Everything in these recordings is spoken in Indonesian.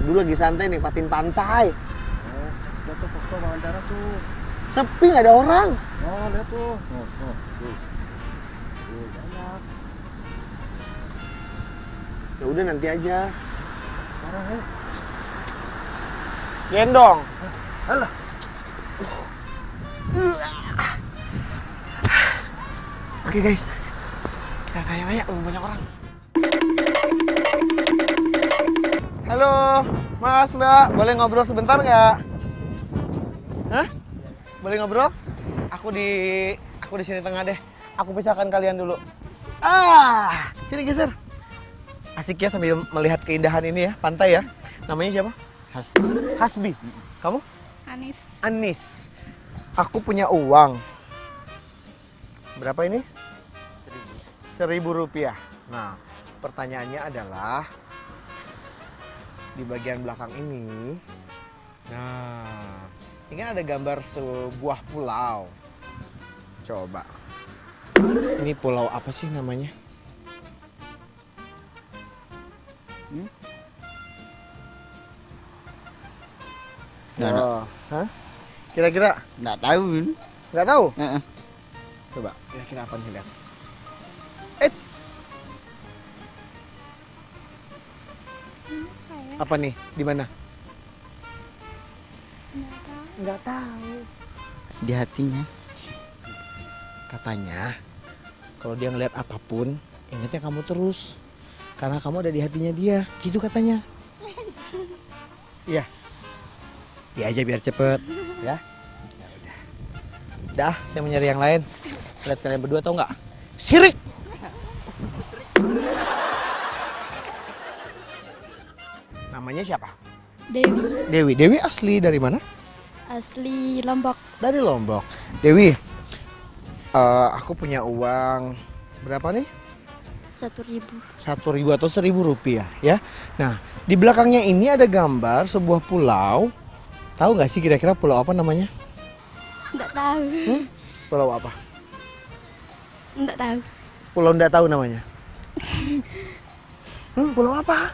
dulu lagi santai nikmatin pantai. Oh, lihat tuh foto wawancara tuh. Sepi nggak ada orang. Oh, lihat tuh. Tuh. Tuh, banyak. Ya udah nanti aja. Sekarang Gendong. Alah. Oke guys, kita tanya-tanya, banyak orang. Halo, Mas, Mbak, boleh ngobrol sebentar nggak? Hah? Boleh ngobrol? Aku di sini tengah deh. Aku pisahkan kalian dulu. Sini geser. Asik ya sambil melihat keindahan ini ya, pantai ya. Namanya siapa? Hasbi. Hasbi. Kamu? Anis. Anis. Aku punya uang. Berapa ini? 1.000 rupiah. Nah, pertanyaannya adalah di bagian belakang ini. Nah, ini kan ada gambar sebuah pulau. Coba. Ini pulau apa sih namanya? Nggak. Hah? Kira-kira? Nggak tahu. Nggak tahu? Heeh. Coba, kira-kira apa nih, lihat. Eits. Apa nih? Di mana? Nggak tahu. Di hatinya. Katanya, kalau dia ngeliat apapun, ingatnya kamu terus. Karena kamu ada di hatinya dia. Gitu katanya. Iya. Dia aja biar cepet. Ya. Ya udah. Dah, saya mau nyari yang lain. Lihat kalian berdua tau nggak? Sirik! Namanya siapa? Dewi. Dewi. Dewi asli dari mana? Asli Lombok. Dari Lombok. Dewi, aku punya uang berapa nih? 1.000. 1.000 atau 1.000 rupiah ya. Nah, di belakangnya ini ada gambar sebuah pulau. Tahu nggak sih kira-kira pulau apa namanya? Nggak tahu. Pulau apa? Nggak tahu. Pulau nggak tahu namanya. Pulau apa?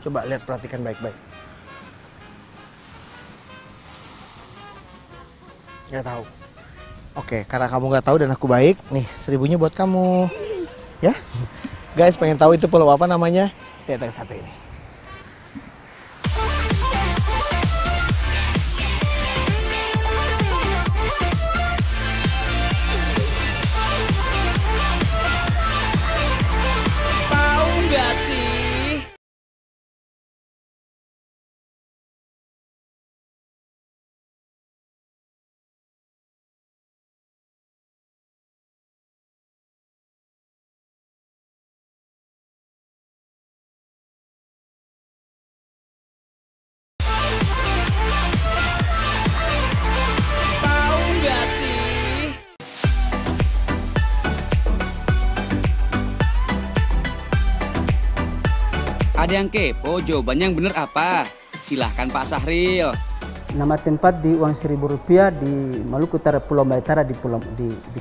Coba lihat, perhatikan baik-baik. Nggak tahu. Oke, karena kamu nggak tahu dan aku baik, nih 1.000-nya buat kamu. Ya, guys, pengen tahu itu pulau apa namanya? Lihat yang satu ini. Tahu nggak sih? Tahu nggak sih? Ada yang kepo jawabannya yang bener apa? Silahkan Pak Sahril. Nama tempat di uang 1.000 rupiah di Maluku Utara, Pulau Maitara di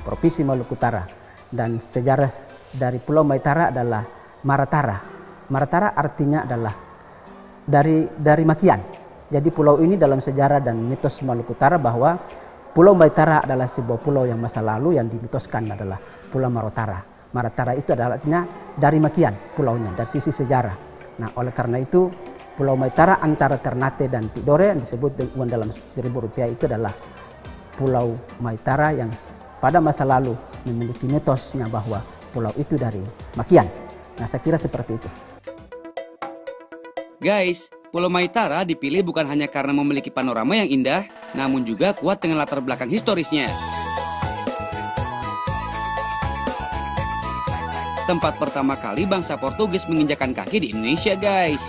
Provinsi Maluku Utara. Dan sejarah dari Pulau Maitara adalah Maratara. Maratara artinya adalah dari Makian. Jadi pulau ini dalam sejarah dan mitos Maluku Utara bahwa Pulau Maitara adalah sebuah pulau yang masa lalu yang dimitoskan adalah Pulau Maratara. Maratara itu adalah artinya dari Makian pulaunya dari sisi sejarah. Nah, oleh karena itu Pulau Maitara antara Ternate dan Tidore yang disebut uang dalam 1.000 rupiah itu adalah Pulau Maitara yang pada masa lalu memiliki mitosnya bahwa pulau itu dari Makian. Nah, saya kira seperti itu. Guys, Pulau Maitara dipilih bukan hanya karena memiliki panorama yang indah, namun juga kuat dengan latar belakang historisnya. Tempat pertama kali bangsa Portugis menginjakan kaki di Indonesia, guys.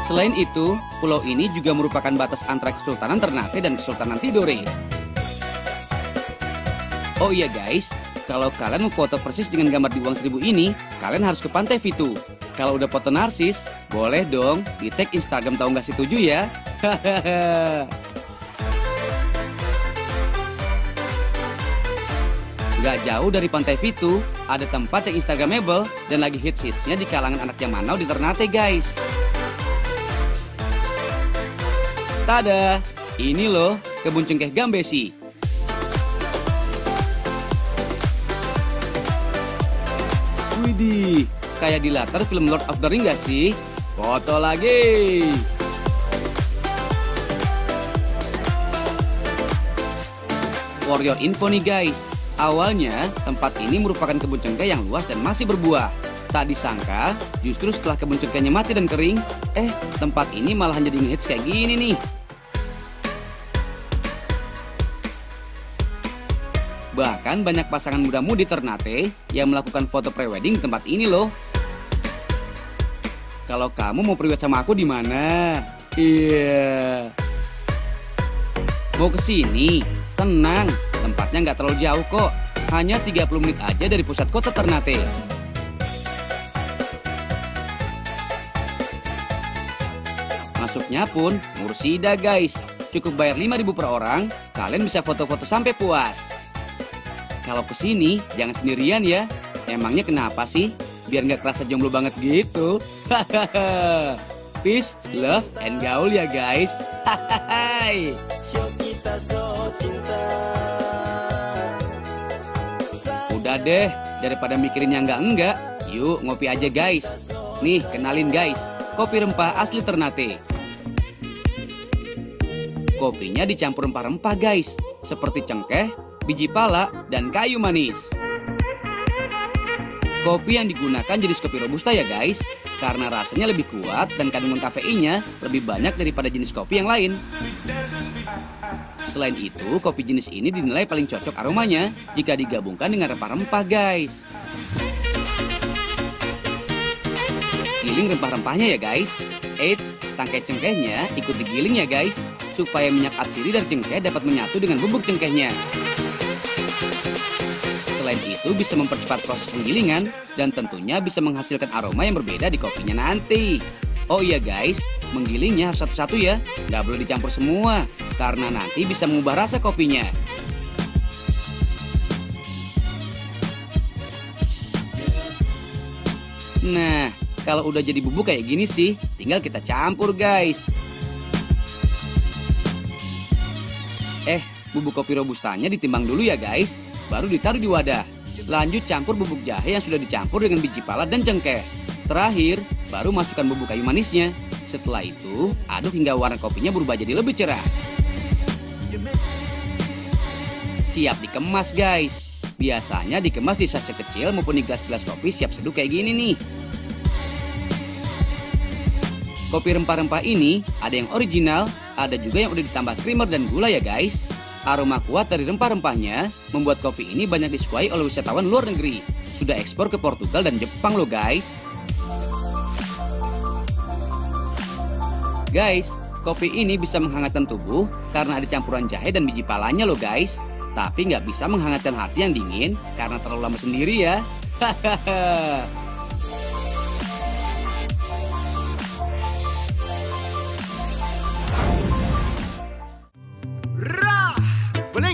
Selain itu, pulau ini juga merupakan batas antara Kesultanan Ternate dan Kesultanan Tidore. Oh iya guys, kalau kalian mau foto persis dengan gambar di uang 1.000 ini, kalian harus ke Pantai Vitu. Kalau udah foto narsis, boleh dong di tag Instagram Tahu Nggak Si 7 ya. Hahaha. Gak jauh dari Pantai Vitu, ada tempat yang instagramable dan lagi hits-hitsnya di kalangan anak Jamanau di Ternate guys. Tada, ini loh kebun cengkeh Gambesi. Widih, kayak di latar film Lord of the Rings gak sih? Foto lagi. For your info nih guys, awalnya tempat ini merupakan kebun cengkeh yang luas dan masih berbuah. Tak disangka, justru setelah kebun cengkehnya mati dan kering, tempat ini malahan jadi ngehits kayak gini nih. Bahkan banyak pasangan muda-mudi Ternate yang melakukan foto prewedding di tempat ini loh. Kalau kamu mau priwet sama aku di mana? Iya. Mau ke sini? Tenang, tempatnya nggak terlalu jauh kok. Hanya 30 menit aja dari pusat kota Ternate. Masuknya pun mursida guys. Cukup bayar 5.000 per orang, kalian bisa foto-foto sampai puas. Kalau kesini, jangan sendirian ya. Emangnya kenapa sih? Biar nggak kerasa jomblo banget gitu. Peace, love, and gaul ya guys. Udah deh, daripada mikirin yang enggak, yuk ngopi aja guys. Nih, kenalin guys, kopi rempah asli Ternate. Kopinya dicampur rempah-rempah guys, seperti cengkeh, biji pala, dan kayu manis. Kopi yang digunakan jenis kopi robusta ya guys, karena rasanya lebih kuat dan kandungan kafeinnya lebih banyak daripada jenis kopi yang lain. Selain itu, kopi jenis ini dinilai paling cocok aromanya jika digabungkan dengan rempah-rempah guys. Giling rempah-rempahnya ya guys. Eits, tangkai cengkehnya ikut digiling ya guys, supaya minyak atsiri dari cengkeh dapat menyatu dengan bubuk cengkehnya. Selain itu bisa mempercepat proses penggilingan dan tentunya bisa menghasilkan aroma yang berbeda di kopinya nanti. Oh iya guys, menggilingnya harus satu-satu ya, nggak boleh dicampur semua, karena nanti bisa mengubah rasa kopinya. Nah, kalau udah jadi bubuk kayak gini sih, tinggal kita campur guys. Bubuk kopi robustanya ditimbang dulu ya guys, baru ditaruh di wadah. Lanjut campur bubuk jahe yang sudah dicampur dengan biji pala dan cengkeh. Terakhir, baru masukkan bubuk kayu manisnya. Setelah itu, aduk hingga warna kopinya berubah jadi lebih cerah. Siap dikemas guys. Biasanya dikemas di sachet kecil maupun di gelas-gelas kopi siap seduh kayak gini nih. Kopi rempah-rempah ini ada yang original, ada juga yang udah ditambah creamer dan gula ya guys. Aroma kuat dari rempah-rempahnya membuat kopi ini banyak disukai oleh wisatawan luar negeri. Sudah ekspor ke Portugal dan Jepang loh guys. Guys, kopi ini bisa menghangatkan tubuh karena ada campuran jahe dan biji palanya loh guys. Tapi nggak bisa menghangatkan hati yang dingin karena terlalu lama sendiri ya. Hahaha.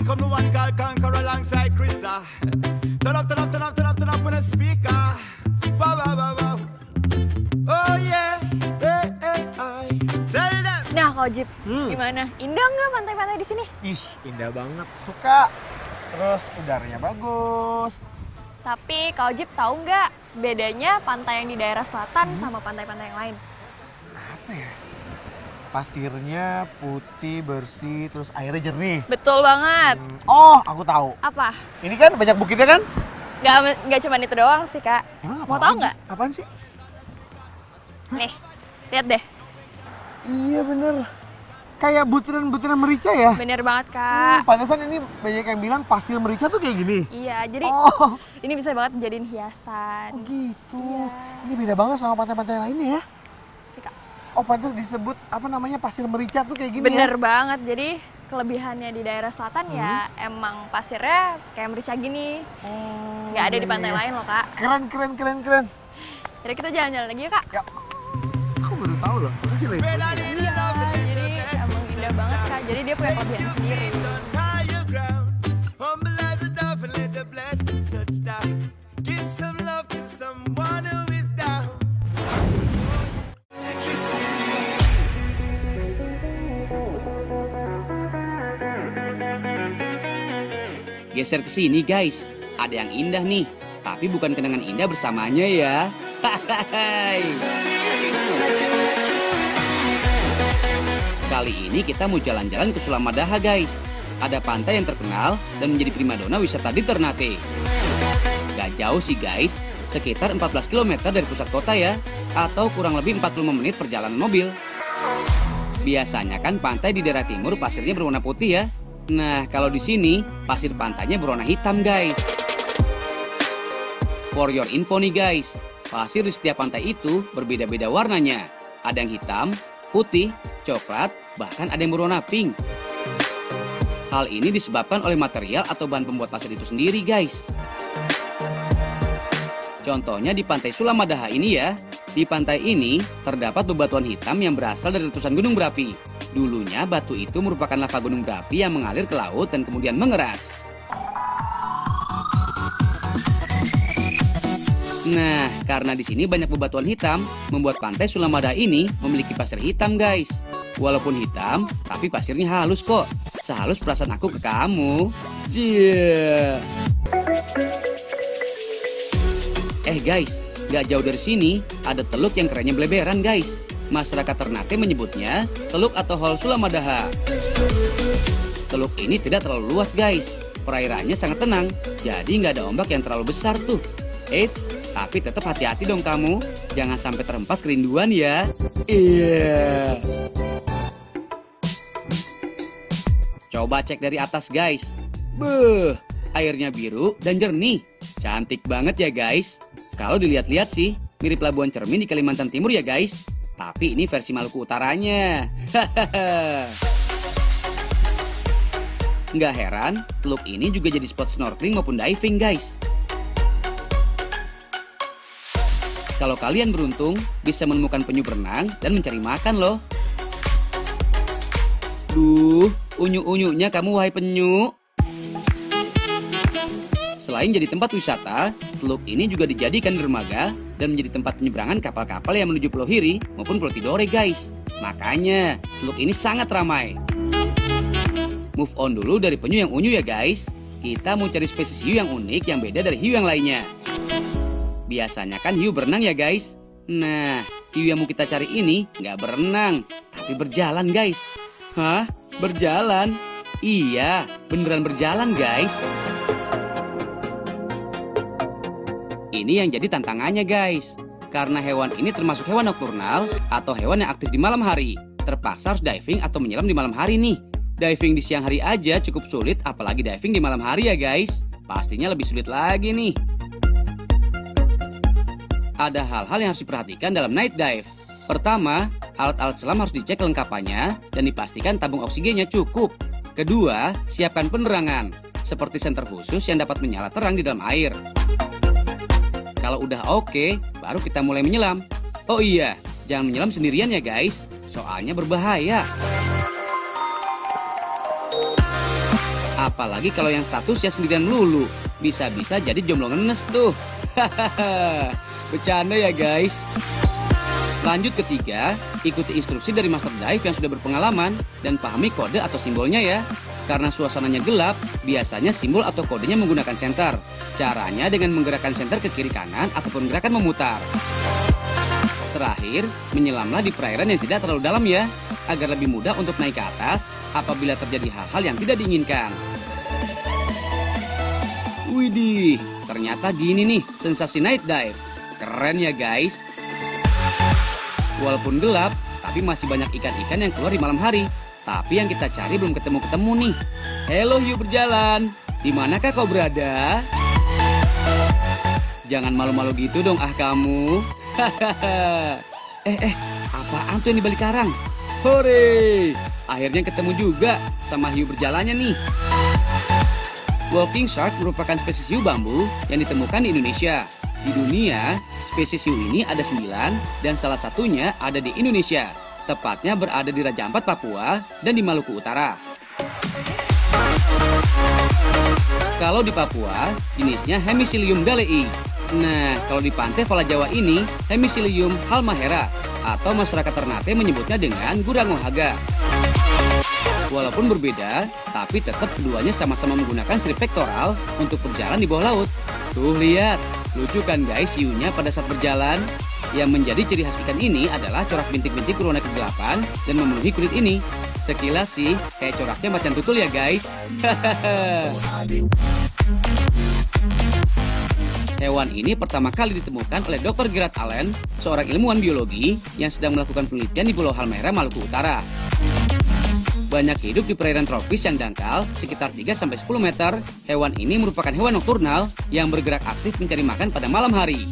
Come to one girl conquer alongside Chrissa. Turn up, turn up, turn up, turn up, turn up on the speaker. Wow, wow, wow, wow. Oh yeah, hey, hey, I tell them. Nah, Kak Ojip, gimana? Indah nggak pantai-pantai di sini? Ih, indah banget. Suka. Terus udaranya bagus. Tapi Kak Ojip tahu nggak bedanya pantai yang di daerah selatan sama pantai-pantai yang lain? Apa ya? Pasirnya putih, bersih, terus airnya jernih. Betul banget. Oh, aku tahu. Apa? Ini kan banyak bukitnya kan? Nggak cuma itu doang sih, Kak. Emang Mau tahu nggak? Apaan sih? Nih, lihat deh. Iya bener. Kayak butiran-butiran merica ya? Bener banget, Kak. Pantesan ini banyak yang bilang pasir merica tuh kayak gini. Iya, jadi ini bisa banget jadiin hiasan. Oh gitu. Iya. Ini beda banget sama pantai-pantai lainnya ya? Sih, Kak. Oh, pantas disebut apa namanya pasir merica tuh kayak gini Bener ya? banget. Jadi kelebihannya di daerah selatan ya emang pasirnya kayak merica gini. Nggak ada di pantai lain loh, Kak. Keren. Jadi kita jalan-jalan lagi yuk, Kak. Ya. Aku baru tahu loh. Makasih, Lin. Iya, jadi emang indah banget, Kak. Jadi dia punya kelebihan sendiri. Humble as a dove and let the blessing geser ke sini guys. Ada yang indah nih, tapi bukan kenangan indah bersamanya ya. Kali ini kita mau jalan-jalan ke Sulamadaha guys. Ada pantai yang terkenal dan menjadi primadona wisata di Ternate. Gak jauh sih guys, sekitar 14 km dari pusat kota ya, atau kurang lebih 45 menit perjalanan mobil. Biasanya kan pantai di daerah timur pasirnya berwarna putih ya. Nah, kalau di sini pasir pantainya berwarna hitam guys. For your info nih guys, pasir di setiap pantai itu berbeda-beda warnanya. Ada yang hitam, putih, coklat, bahkan ada yang berwarna pink. Hal ini disebabkan oleh material atau bahan pembuat pasir itu sendiri guys. Contohnya di pantai Sulamadaha ini ya. Di pantai ini terdapat bebatuan hitam yang berasal dari letusan gunung berapi. Dulunya batu itu merupakan lava gunung berapi yang mengalir ke laut dan kemudian mengeras. Nah, karena di sini banyak bebatuan hitam, membuat pantai Sulamadaha ini memiliki pasir hitam guys. Walaupun hitam, tapi pasirnya halus kok. Sehalus perasaan aku ke kamu. Cie. Guys, gak jauh dari sini ada teluk yang kerennya beleberan guys. Masyarakat Ternate menyebutnya teluk atau Hol Sulamadaha. Teluk ini tidak terlalu luas guys. Perairannya sangat tenang, jadi nggak ada ombak yang terlalu besar tuh. Eits, tapi tetap hati-hati dong kamu. Jangan sampai terhempas kerinduan ya. Iya. Coba cek dari atas guys. Beuh, airnya biru dan jernih. Cantik banget ya guys. Kalau dilihat-lihat sih, mirip Pelabuhan Cermin di Kalimantan Timur ya guys. Tapi ini versi Maluku Utaranya. Nggak heran, teluk ini juga jadi spot snorkeling maupun diving guys. Kalau kalian beruntung, bisa menemukan penyu berenang dan mencari makan loh. Duh, unyu-unyunya kamu wahai penyu. Selain jadi tempat wisata, teluk ini juga dijadikan dermaga dan menjadi tempat penyeberangan kapal-kapal yang menuju Pulau Hiri maupun Pulau Tidore guys. Makanya, teluk ini sangat ramai. Move on dulu dari penyu yang unyu ya guys. Kita mau cari spesies hiu yang unik yang beda dari hiu yang lainnya. Biasanya kan hiu berenang ya guys. Nah, hiu yang mau kita cari ini nggak berenang, tapi berjalan guys. Hah? Berjalan? Iya, beneran berjalan guys. Ini yang jadi tantangannya guys. Karena hewan ini termasuk hewan nokturnal atau hewan yang aktif di malam hari. Terpaksa harus diving atau menyelam di malam hari nih. Diving di siang hari aja cukup sulit, apalagi diving di malam hari ya guys. Pastinya lebih sulit lagi nih. Ada hal-hal yang harus diperhatikan dalam night dive. Pertama, alat-alat selam harus dicek kelengkapannya dan dipastikan tabung oksigennya cukup. Kedua, siapkan penerangan, seperti senter khusus yang dapat menyala terang di dalam air. Kalau udah oke, baru kita mulai menyelam. Oh iya, jangan menyelam sendirian ya guys, soalnya berbahaya. Apalagi kalau yang statusnya sendirian melulu, bisa-bisa jadi jomblo ngenes tuh. Hahaha. Bercanda ya guys. Lanjut ketiga, ikuti instruksi dari master dive yang sudah berpengalaman dan pahami kode atau simbolnya ya. Karena suasananya gelap, biasanya simbol atau kodenya menggunakan senter. Caranya dengan menggerakkan senter ke kiri kanan ataupun gerakan memutar. Terakhir, menyelamlah di perairan yang tidak terlalu dalam ya, agar lebih mudah untuk naik ke atas apabila terjadi hal-hal yang tidak diinginkan. Widih, ternyata gini nih sensasi night dive. Keren ya guys. Walaupun gelap, tapi masih banyak ikan-ikan yang keluar di malam hari. Tapi yang kita cari belum ketemu-ketemu nih. Halo hiu berjalan, di manakah kau berada? Jangan malu-malu gitu dong kamu. Apaan tuh yang di balik karang? Hore, akhirnya ketemu juga sama hiu berjalannya nih. Walking shark merupakan spesies hiu bambu yang ditemukan di Indonesia. Di dunia, spesies hiu ini ada 9 dan salah satunya ada di Indonesia. Tepatnya berada di Raja Ampat, Papua dan di Maluku Utara. Kalau di Papua, jenisnya Hemicillium galei. Nah, kalau di pantai Fala Jawa ini, Hemicillium halmahera atau masyarakat Ternate menyebutnya dengan gurangohaga. Walaupun berbeda, tapi tetap keduanya sama-sama menggunakan strip pektoral untuk berjalan di bawah laut. Tuh lihat, lucu kan guys hiunya pada saat berjalan? Yang menjadi ciri khas ikan ini adalah corak bintik-bintik berwarna kegelapan dan memenuhi kulit ini. Sekilas sih, kayak coraknya macan tutul ya guys. Hewan ini pertama kali ditemukan oleh Dr. Gerard Allen, seorang ilmuwan biologi yang sedang melakukan penelitian di Pulau Halmahera, Maluku Utara. Banyak hidup di perairan tropis yang dangkal, sekitar 3-10 meter. Hewan ini merupakan hewan nokturnal yang bergerak aktif mencari makan pada malam hari.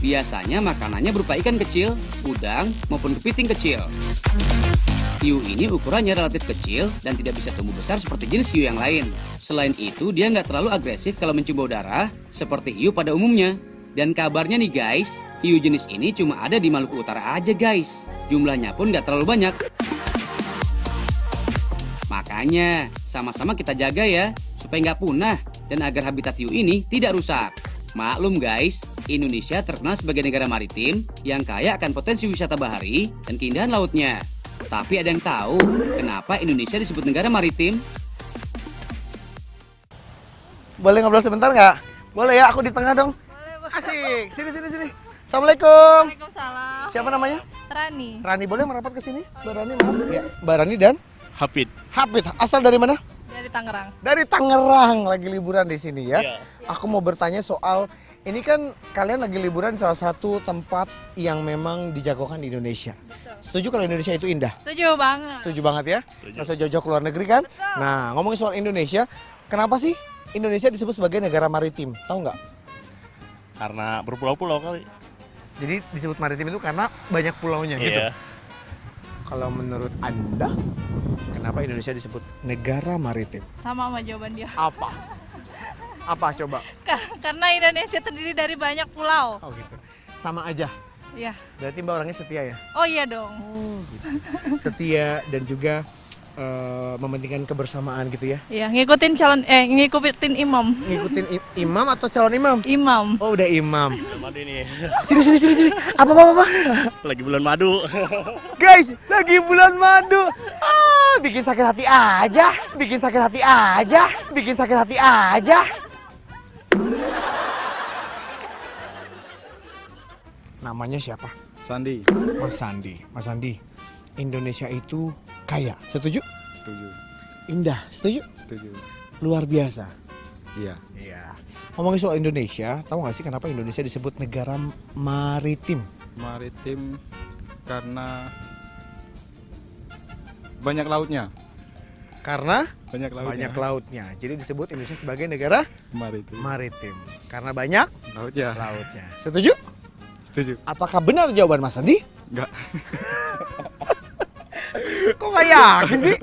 Biasanya makanannya berupa ikan kecil, udang, maupun kepiting kecil. Hiu ini ukurannya relatif kecil dan tidak bisa tumbuh besar seperti jenis hiu yang lain. Selain itu, dia nggak terlalu agresif kalau mencium bau darah, seperti hiu pada umumnya. Dan kabarnya nih guys, hiu jenis ini cuma ada di Maluku Utara aja guys. Jumlahnya pun nggak terlalu banyak. Makanya, sama-sama kita jaga ya, supaya nggak punah dan agar habitat hiu ini tidak rusak. Maklum guys, Indonesia terkenal sebagai negara maritim yang kaya akan potensi wisata bahari dan keindahan lautnya. Tapi ada yang tahu kenapa Indonesia disebut negara maritim? Boleh ngobrol sebentar nggak? Boleh ya, aku di tengah dong. Boleh. Asik, sini. Assalamualaikum. Waalaikumsalam. Siapa namanya? Rani. Rani, boleh merapat ke sini? Mbak Rani, maaf. Ya, Mbak Rani dan Hafid. Hafid. Asal dari mana? Dari Tangerang. Dari Tangerang, lagi liburan di sini ya. Iya. Aku mau bertanya soal, ini kan kalian lagi liburan di salah satu tempat yang memang dijagokan di Indonesia. Setuju kalau Indonesia itu indah? Setuju banget. Setuju banget ya? Nggak usah jauh-jauh ke luar negeri kan? Nah, ngomongin soal Indonesia, kenapa sih Indonesia disebut sebagai negara maritim? Tahu nggak? Karena berpulau-pulau kali. Jadi disebut maritim itu karena banyak pulaunya gitu. Iya. Kalau menurut Anda, kenapa Indonesia disebut negara maritim? Sama jawaban dia. Apa? Apa coba? Karena Indonesia terdiri dari banyak pulau. Oh gitu. Sama aja. Iya. Berarti Mbak orangnya setia ya? Oh iya dong. Setia dan juga mementingkan kebersamaan gitu ya? Iya, ngikutin imam. Ngikutin imam atau calon imam? Imam. Oh udah imam. Bulan madu ini. Sini. Apa? Lagi bulan madu. Guys, lagi bulan madu. Bikin sakit hati aja. Namanya siapa? Sandi. Mas Sandi. Indonesia itu kaya. Setuju? Setuju. Indah. Setuju? Setuju. Luar biasa. Iya. Iya. Ngomongin soal Indonesia, tahu nggak sih kenapa Indonesia disebut negara maritim? Maritim karena banyak lautnya. Karena Banyak lautnya. banyak lautnya. Jadi disebut Indonesia sebagai negara Maritim. maritim. Karena banyak Lautnya. lautnya. Setuju? Setuju. Apakah benar jawaban Mas Sandi? Enggak. Kok nggak yakin sih?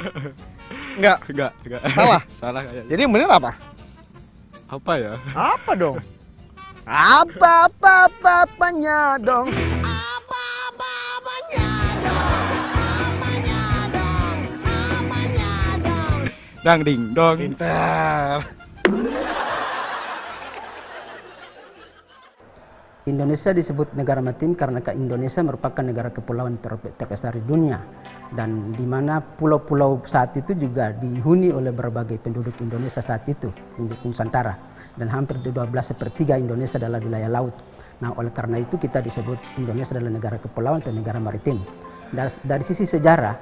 Enggak. Enggak. Salah? Salah kayaknya. Jadi yang benar apa? Apa ya? Apa dong? Apa-apanya dong? Dang ding dong. Pintar. Indonesia disebut negara maritim karena Indonesia merupakan negara kepulauan terbesar di dunia, dan di mana pulau-pulau saat itu juga dihuni oleh berbagai penduduk Indonesia saat itu, penduduk Nusantara, dan hampir 12/3 Indonesia adalah wilayah laut. Nah, oleh karena itu kita disebut Indonesia adalah negara kepulauan atau negara maritim. Dari sisi sejarah,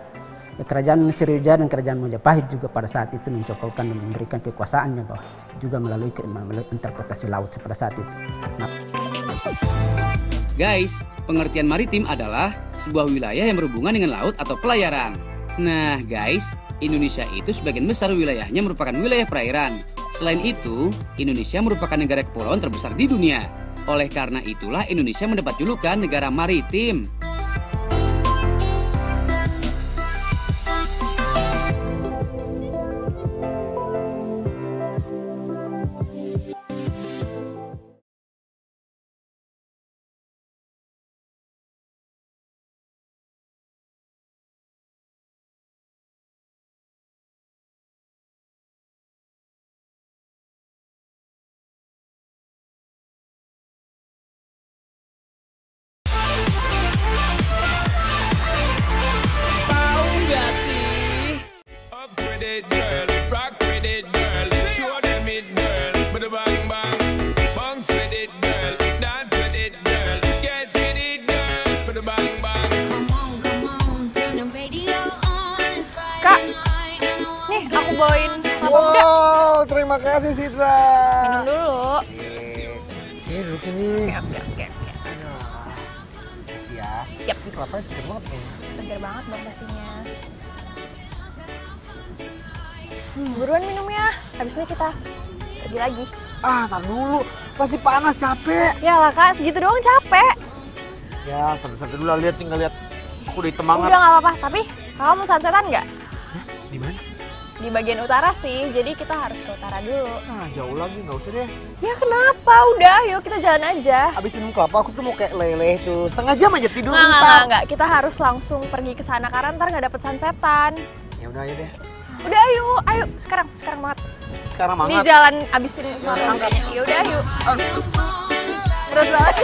kerajaan Sriwijaya dan kerajaan Majapahit juga pada saat itu mencokolkan dan memberikan kekuasaannya juga melalui interpretasi laut pada saat itu. Nah, Guys, pengertian maritim adalah sebuah wilayah yang berhubungan dengan laut atau pelayaran. Nah guys, Indonesia itu sebagian besar wilayahnya merupakan wilayah perairan. Selain itu, Indonesia merupakan negara kepulauan terbesar di dunia. Oleh karena itulah Indonesia mendapat julukan negara maritim. makasih Sidra. Minum dulu. Sini duduk sini. Oke. Makasih ya. Yap. Ini kelapanya seger banget kayaknya. Seger banget bang pastinya. Buruan minumnya. Habis ini kita pergi lagi. Ah, tar dulu. Pasti panas, capek. Ya lah kak, segitu doang capek. Ya, santai-santai dulu lah. Lihat, tinggal lihat. Aku udah hitam banget. Udah nggak apa-apa. Tapi kamu mau sunsetan nggak? Di mana? Di bagian utara sih. Jadi kita harus ke utara dulu. Nah, jauh lagi. Nggak usah deh. Ya kenapa? Udah, yuk kita jalan aja. Abis minum kelapa, aku tuh mau kayak leleh tuh. Setengah jam aja tidur Nggak, bentar. nggak. Kita harus langsung pergi ke sana karena ntar nggak dapet sunsetan. Ya udah aja deh. Udah ayo, sekarang banget. Sekarang Di banget. jalan abisin. Ya udah yuk. Terus banget.